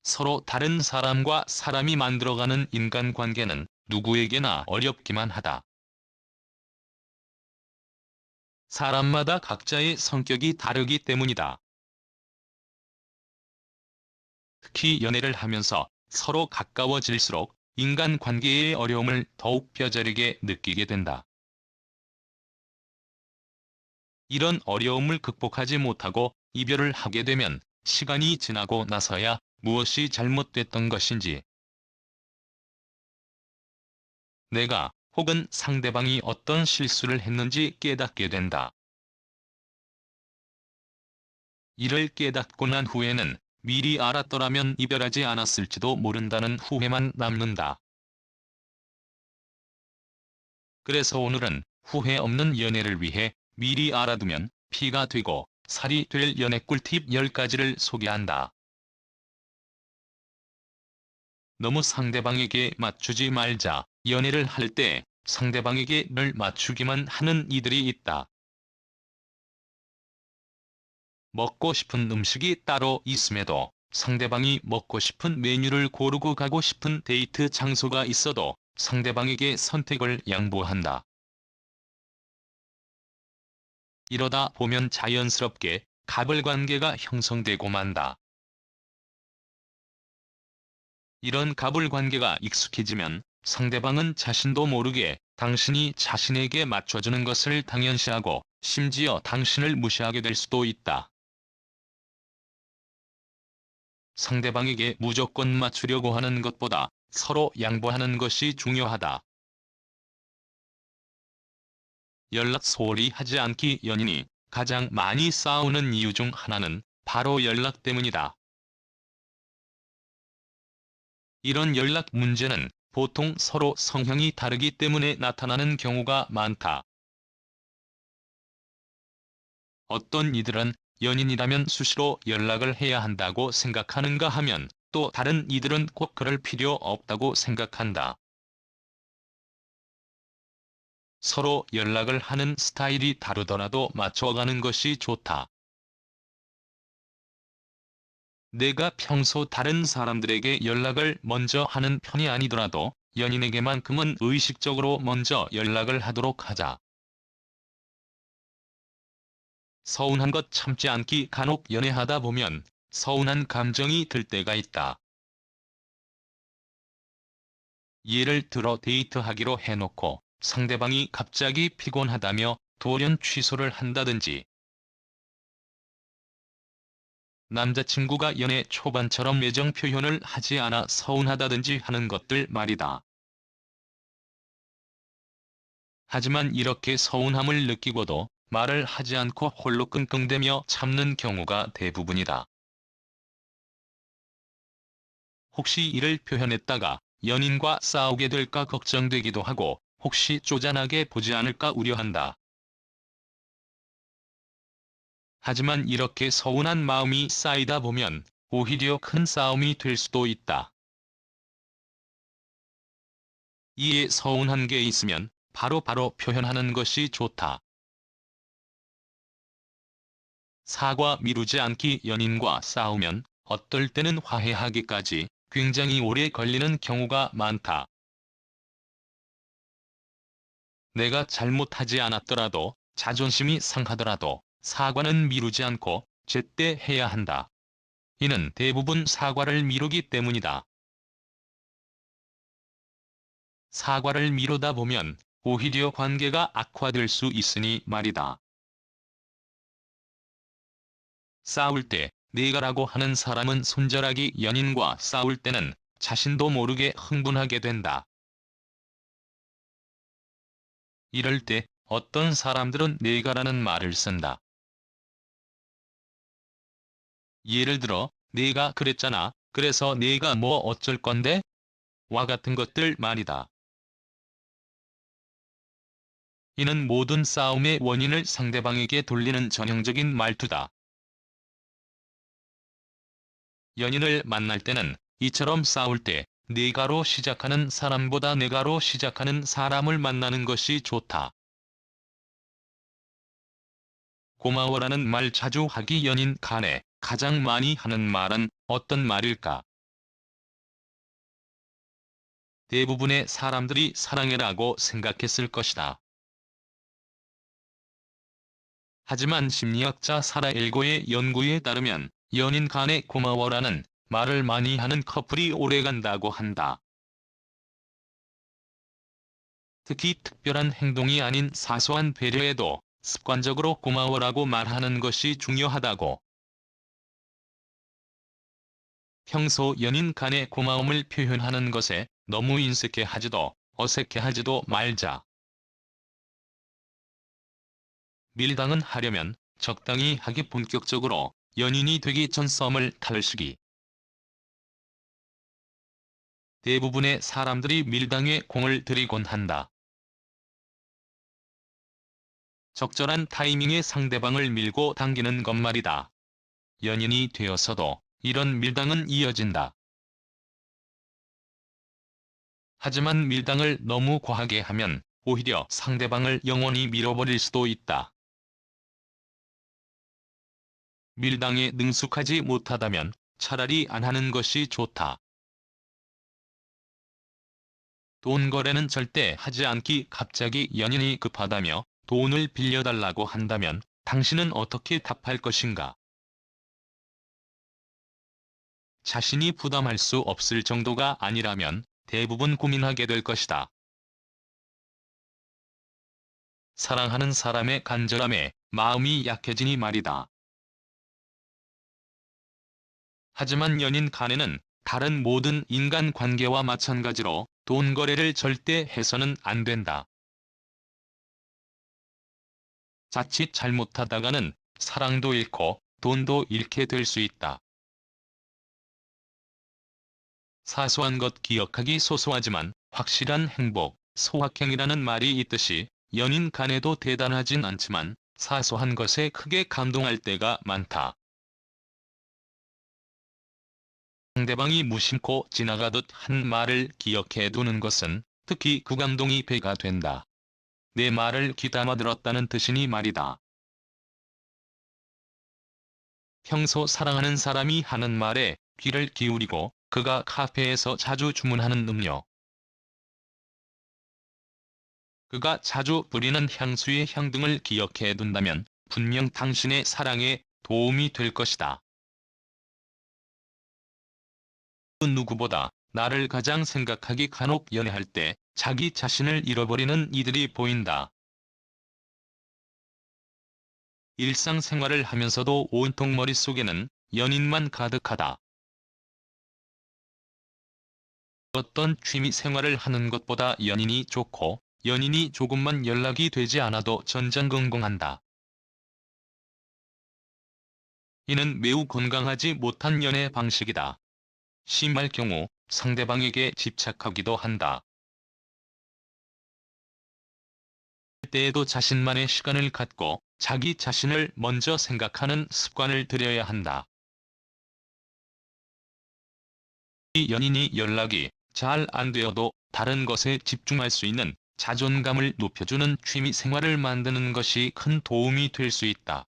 서로 다른 사람과 사람이 만들어가는 인간관계는 누구에게나 어렵기만 하다. 사람마다 각자의 성격이 다르기 때문이다. 특히 연애를 하면서 서로 가까워질수록 인간관계의 어려움을 더욱 뼈저리게 느끼게 된다. 이런 어려움을 극복하지 못하고 이별을 하게 되면 시간이 지나고 나서야 무엇이 잘못됐던 것인지, 내가 혹은 상대방이 어떤 실수를 했는지 깨닫게 된다. 이를 깨닫고 난 후에는 미리 알았더라면 이별하지 않았을지도 모른다는 후회만 남는다. 그래서 오늘은 후회 없는 연애를 위해 미리 알아두면 피가 되고 살이 될 연애 꿀팁 10가지를 소개한다. 너무 상대방에게 맞추지 말자. 연애를 할 때 상대방에게 늘 맞추기만 하는 이들이 있다. 먹고 싶은 음식이 따로 있음에도 상대방이 먹고 싶은 메뉴를 고르고 가고 싶은 데이트 장소가 있어도 상대방에게 선택을 양보한다. 이러다 보면 자연스럽게 갑을관계가 형성되고 만다. 이런 갑을관계가 익숙해지면 상대방은 자신도 모르게 당신이 자신에게 맞춰주는 것을 당연시하고 심지어 당신을 무시하게 될 수도 있다. 상대방에게 무조건 맞추려고 하는 것보다 서로 양보하는 것이 중요하다. 연락 소홀히 하지 않기. 연인이 가장 많이 싸우는 이유 중 하나는 바로 연락 때문이다. 이런 연락 문제는 보통 서로 성향이 다르기 때문에 나타나는 경우가 많다. 어떤 이들은 연인이라면 수시로 연락을 해야 한다고 생각하는가 하면, 또 다른 이들은 꼭 그럴 필요 없다고 생각한다. 서로 연락을 하는 스타일이 다르더라도 맞춰가는 것이 좋다. 내가 평소 다른 사람들에게 연락을 먼저 하는 편이 아니더라도 연인에게만큼은 의식적으로 먼저 연락을 하도록 하자. 서운한 것 참지 않기. 간혹 연애하다 보면 서운한 감정이 들 때가 있다. 예를 들어 데이트하기로 해놓고 상대방이 갑자기 피곤하다며 돌연 취소를 한다든지, 남자친구가 연애 초반처럼 애정 표현을 하지 않아 서운하다든지 하는 것들 말이다. 하지만 이렇게 서운함을 느끼고도 말을 하지 않고 홀로 끙끙대며 참는 경우가 대부분이다. 혹시 이를 표현했다가 연인과 싸우게 될까 걱정되기도 하고, 혹시 쪼잔하게 보지 않을까 우려한다. 하지만 이렇게 서운한 마음이 쌓이다 보면 오히려 큰 싸움이 될 수도 있다. 이에 서운한 게 있으면 바로바로 표현하는 것이 좋다. 사과 미루지 않기. 연인과 싸우면 어떨 때는 화해하기까지 굉장히 오래 걸리는 경우가 많다. 내가 잘못하지 않았더라도, 자존심이 상하더라도 사과는 미루지 않고 제때 해야 한다. 이는 대부분 사과를 미루기 때문이다. 사과를 미루다 보면 오히려 관계가 악화될 수 있으니 말이다. 싸울 때 내가라고 하는 사람은 손절하기. 연인과 싸울 때는 자신도 모르게 흥분하게 된다. 이럴 때 어떤 사람들은 내가라는 말을 쓴다. 예를 들어, 내가 그랬잖아. 그래서 내가 뭐 어쩔 건데? 와 같은 것들 말이다. 이는 모든 싸움의 원인을 상대방에게 돌리는 전형적인 말투다. 연인을 만날 때는 이처럼 싸울 때 내가로 시작하는 사람보다 내가로 시작하는 사람을 만나는 것이 좋다. 고마워라는 말 자주 하기. 연인 간에 가장 많이 하는 말은 어떤 말일까? 대부분의 사람들이 사랑해라고 생각했을 것이다. 하지만 심리학자 사라 엘고의 연구에 따르면 연인 간에 고마워라는 말을 많이 하는 커플이 오래간다고 한다. 특히 특별한 행동이 아닌 사소한 배려에도 습관적으로 고마워라고 말하는 것이 중요하다고. 평소 연인 간의 고마움을 표현하는 것에 너무 인색해하지도 어색해하지도 말자. 밀당은 하려면 적당히 하기. 본격적으로 연인이 되기 전 썸을 탈 시기. 대부분의 사람들이 밀당에 공을 들이곤 한다. 적절한 타이밍에 상대방을 밀고 당기는 것 말이다. 연인이 되어서도 이런 밀당은 이어진다. 하지만 밀당을 너무 과하게 하면 오히려 상대방을 영원히 밀어버릴 수도 있다. 밀당에 능숙하지 못하다면 차라리 안 하는 것이 좋다. 돈 거래는 절대 하지 않기. 갑자기 연인이 급하다며 돈을 빌려달라고 한다면 당신은 어떻게 답할 것인가? 자신이 부담할 수 없을 정도가 아니라면 대부분 고민하게 될 것이다. 사랑하는 사람의 간절함에 마음이 약해지니 말이다. 하지만 연인 간에는 다른 모든 인간 관계와 마찬가지로 돈 거래를 절대 해서는 안 된다. 자칫 잘못하다가는 사랑도 잃고 돈도 잃게 될 수 있다. 사소한 것 기억하기. 소소하지만 확실한 행복, 소확행이라는 말이 있듯이 연인 간에도 대단하진 않지만 사소한 것에 크게 감동할 때가 많다. 상대방이 무심코 지나가듯 한 말을 기억해 두는 것은 특히 그 감동이 배가 된다. 내 말을 귀담아 들었다는 뜻이니 말이다. 평소 사랑하는 사람이 하는 말에 귀를 기울이고 그가 카페에서 자주 주문하는 음료, 그가 자주 뿌리는 향수의 향 등을 기억해 둔다면 분명 당신의 사랑에 도움이 될 것이다. 그 누구보다 나를 가장 생각하기. 간혹 연애할 때 자기 자신을 잃어버리는 이들이 보인다. 일상생활을 하면서도 온통 머릿속에는 연인만 가득하다. 어떤 취미 생활을 하는 것보다 연인이 좋고 연인이 조금만 연락이 되지 않아도 전전긍긍한다. 이는 매우 건강하지 못한 연애 방식이다. 심할 경우 상대방에게 집착하기도 한다. 때에도 자신만의 시간을 갖고 자기 자신을 먼저 생각하는 습관을 들여야 한다. 이 연인이 연락이 잘 안 되어도 다른 것에 집중할 수 있는 자존감을 높여주는 취미 생활을 만드는 것이 큰 도움이 될 수 있다.